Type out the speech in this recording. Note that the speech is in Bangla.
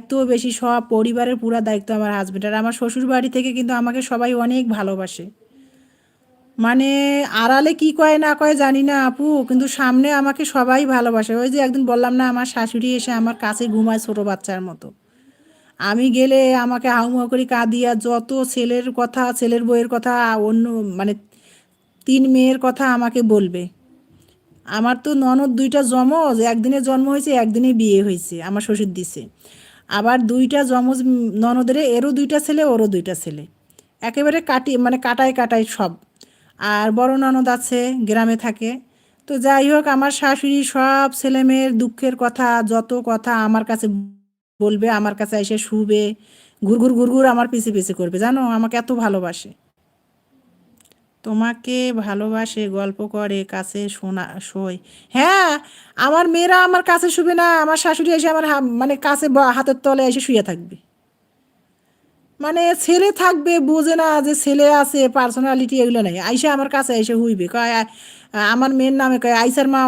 দায়িত্বও বেশি, সব পরিবারের পুরা দায়িত্ব আমার হাজবেন্ড। আর আমার শ্বশুর বাড়ি থেকে কিন্তু আমাকে সবাই অনেক ভালোবাসে। মানে আড়ালে কি কয় না কয় জানি না আপু, কিন্তু সামনে আমাকে সবাই ভালোবাসে। ওই যে একদিন বললাম না, আমার শাশুড়ি এসে আমার কাছে ঘুমায় ছোট বাচ্চার মতো। আমি গেলে আমাকে হাউমাউ করে কাঁদিয়া যত ছেলের কথা, ছেলের বউয়ের কথা, অন্য মানে 3 মেয়ের কথা আমাকে বলবে। আমার তো ননদ 2টা যমজ, একদিনে জন্ম হয়েছে, একদিনে বিয়ে হয়েছে, আমার শ্বশুর দিছে। আবার 2টা যমজ ননদের, এরও 2টা ছেলে, ওরও 2টা ছেলে, একেবারে মানে কাটায় কাটায় সব। আর বড় ননদ আছে, গ্রামে থাকে। তো যাই হোক, আমার শাশুড়ি সব ছেলে মেয়ের দুঃখের কথা, যত কথা আমার কাছে বলবে, আমার কাছে এসে শুবে, ঘুরঘুর ঘুরঘুর আমার পিছে পিছে করবে। জানো, আমাকে এত ভালোবাসে। তোমাকে ভালোবাসে, গল্প করে, কাছে শোয়। হ্যাঁ, আমার মেয়েরা আমার কাছে শুবে না, আমার শাশুড়ি এসে আমার মানে কাছে হাতের তলে এসে শুয়ে থাকবে। মানে ছেলে থাকবে, বোঝে না যে ছেলে আছে, পার্সোনালিটি এগুলো নাই, আইসা আমার কাছে এসে হুইবে, কয় আমার মেয়ের নামে কয় আইসার মা